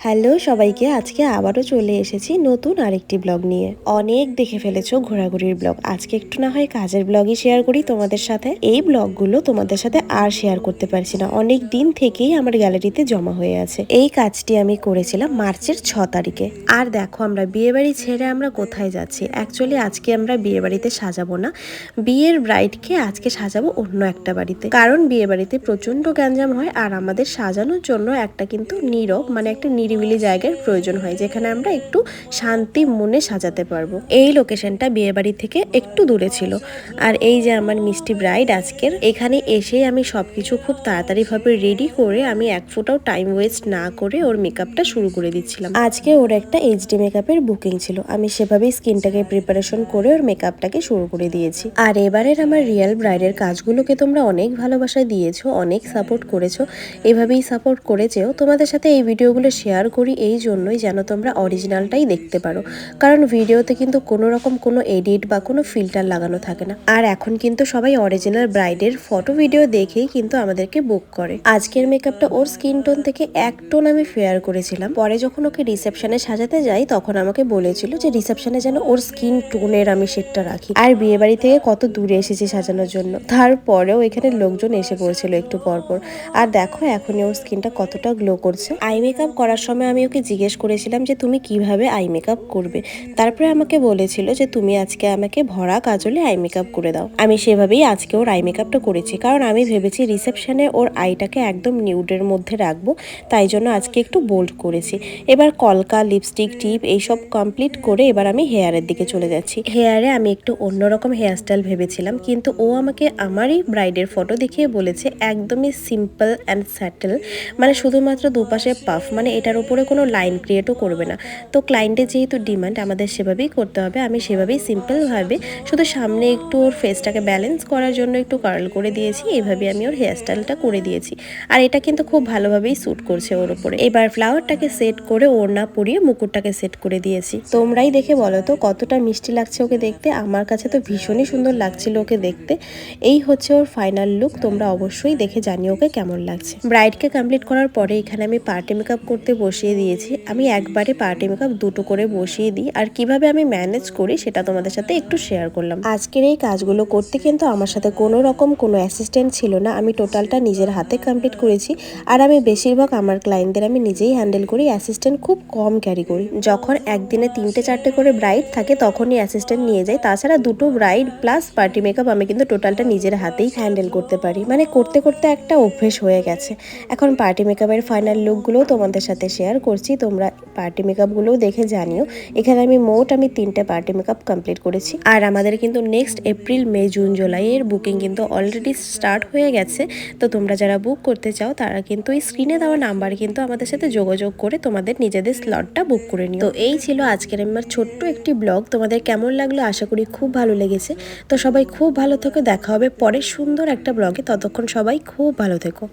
Hello সবাইকে, আজকে আবারও চলে এসেছি নতুন আরেকটি ব্লগ নিয়ে। অনেক দেখে ফেলেছো ঘোরাঘুরির ব্লগ, আজকে একটু না হয় কাজের ব্লগই শেয়ার করি তোমাদের সাথে। এই ব্লগগুলো তোমাদের সাথে আর শেয়ার করতে পারছি না, অনেক দিন থেকেই আমার গ্যালারিতে জমা হয়ে আছে। এই কাজটি আমি করেছিলাম মার্চের 6 তারিখে। আর দেখো আমরা বিয়ে বাড়ি ছেড়ে আমরা কোথায় যাচ্ছি। অ্যাকচুয়ালি আজকে আমরা বিয়ে বাড়িতে সাজাবো না, বিয়ের ব্রাইডকে আজকে সাজাবো অন্য একটা বাড়িতে। কারণ বিয়ে বাড়িতে প্রচন্ড গ্যাঞ্জাম হয় আর আমাদের সাজানোর জন্য একটা কিন্তু নীরব মানে একটা নিরিবিলি জায়গার প্রয়োজন হয়, যেখানে আমরা একটু শান্তি মনে সাজাতে পারবো। এই লোকেশনটা বিয়ে বাড়ি থেকে একটু দূরে ছিল। আর এই যে আমার মিষ্টি ব্রাইড আজকের, এখানে এসে আমি সবকিছু খুব তাড়াতাড়ি ভাবে রেডি করে আমি এক ফোঁটাও টাইম ওয়েস্ট না করে ওর মেকআপটা শুরু করে দিচ্ছিলাম। আজকে ওর একটা এইচডি মেকআপের বুকিং ছিল, আমি সেভাবেই স্কিনটাকে প্রিপারেশন করে ওর মেকআপটাকে শুরু করে দিয়েছি। আর এবারের আমার রিয়েল ব্রাইডের কাজগুলোকে তোমরা অনেক ভালোবাসা দিয়েছো, অনেক সাপোর্ট করেছো, এভাবেই সাপোর্ট করেছেও। তোমাদের সাথে এই ভিডিওগুলো শেয়ার করি এই জন্যই যেন তোমরা অরিজিনালটাই দেখতে পারো, কারণ ভিডিওতে কিন্তু কোনো রকম কোনো এডিট বা কোনো ফিল্টার লাগানো থাকে না। আর এখন কিন্তু সবাই অরিজিনাল ব্রাইডের ফটো ভিডিও দেখেই কিন্তু আমাদেরকে বুক করে। আজকের মেকআপটা ওর স্কিন টোন থেকে এক টোন আমি ফেয়ার করেছিলাম। পরে যখন ওকে রিসেপশনে সাজাতে যাই তখন আমাকে বলেছিল যে রিসেপশনে যেন ওর স্কিন টোনের আমি শেডটা রাখি। আর বিয়ে বাড়ি থেকে কত দূরে এসেছি সাজানোর জন্য, তারপরেও এখানে লোকজন এসে পড়ছিল একটু পরপর। আর দেখো এখনই ওর স্কিনটা কতটা গ্লো করছে। আই মেকআপ করার সময় আমি ওকে জিজ্ঞেস করেছিলাম যে তুমি কিভাবে আই মেকআপ করবে, তারপরে আমাকে বলেছিল যে তুমি আজকে আমাকে ভরা কাজলে আই মেকআপ করে দাও। আমি সেভাবেই আজকে ওর আই মেকআপটা করেছি, কারণ আমি ভেবেছি রিসেপশনে ওর আইটাকে একদম নিউডের মধ্যে রাখবো, তাই জন্য আজকে একটু বোল্ড করেছি। এবার কলকা, লিপস্টিক, টিপ এইসব কমপ্লিট করে এবার আমি হেয়ারের দিকে চলে যাচ্ছি। হেয়ারে আমি একটু অন্যরকম হেয়ারস্টাইল ভেবেছিলাম, কিন্তু ও আমাকে আমারই ব্রাইডের ফটো দেখিয়ে বলেছে একদমই সিম্পল অ্যান্ড স্যাটেল, মানে শুধুমাত্র দুপাশে পাফ, মানে এটার উপরে কোনো লাইন ক্রিয়েটও করবে না। তো ক্লায়েন্টের যেহেতু ডিমান্ড আমাদের সেভাবেই করতে হবে, আমি সেভাবেই সিম্পলভাবে শুধু সামনে একটু ওর ফেসটাকে ব্যালেন্স করার জন্য একটু কার্ল করে দিয়েছি। এইভাবে আমি ওর হেয়ারস্টাইলটা করে দিয়েছি, আর এটা কিন্তু খুব ভালোভাবেই স্যুট করছে ওর উপরে। এবার ফ্লাওয়ারটাকে সেট করে ওড়না পরিয়ে মুকুটটাকে সেট করে দিয়েছি। তোমরাই দেখে বলো তো কতটা মিষ্টি লাগছে ওকে দেখতে। আমার কাছে তো ভীষণই সুন্দর লাগছিল ওকে দেখতে। এই হচ্ছে ওর ফাইনাল লুক, তোমরা অবশ্যই দেখে জানিও ওকে কেমন লাগছে। ব্রাইডকে কমপ্লিট করার পরে এখানে আমি পার্টি মেকআপ করতে বসিয়ে দিয়েছি। আমি একবারে পার্টি মেকআপ দুটো করে বসিয়ে দিই, আর কিভাবে আমি ম্যানেজ করি সেটা তোমাদের সাথে একটু শেয়ার করলাম। আজকের এই কাজগুলো করতে কিন্তু আমার সাথে কোনো রকম কোনো অ্যাসিস্ট্যান্ট ছিল না, আমি টোটালটা নিজের হাতে কমপ্লিট করেছি। আর আমি বেশিরভাগ আমার ক্লায়েন্টদের আমি নিজেই হ্যান্ডেল করি, অ্যাসিস্ট্যান্ট খুব কম ক্যারি করি। যখন একদিনে 3-4টে করে ব্রাইড থাকে তখনই অ্যাসিস্ট্যান্ট নিয়ে যাই, তাছাড়া দুটো ব্রাইড প্লাস পার্টি মেকআপ আমি কিন্তু টোটালটা নিজের হাতেই হ্যান্ডেল করতে পারি, মানে করতে করতে একটা অভ্যেস হয়ে গেছে। এখন পার্টি মেকআপের ফাইনাল লুকগুলোও তোমাদের সাথে শেয়ার করছি, তোমরা পার্টি মেকআপগুলোও দেখে জানিও। এখানে আমি মোট 3টে পার্টি মেকআপ কমপ্লিট করেছি। আর আমাদের কিন্তু নেক্সট এপ্রিল, মে, জুন, জুলাই এর বুকিং কিন্তু অলরেডি স্টার্ট হয়ে গেছে। তো তোমরা যারা বুক করতে চাও তারা কিন্তু এই স্ক্রিনে দেওয়া নাম্বার কিন্তু আমাদের সাথে যোগাযোগ করে তোমাদের নিজেদের স্লটটা বুক করে নিও। তো এই ছিল আজকের আমার ছোট্ট একটি ব্লগ। তোমাদের কেমন লাগলো আশা করি খুব ভালো লেগেছে। তো সবাই খুব ভালো থেকো, দেখা হবে পরে সুন্দর একটা ব্লগে, ততক্ষণ সবাই খুব ভালো থেকো।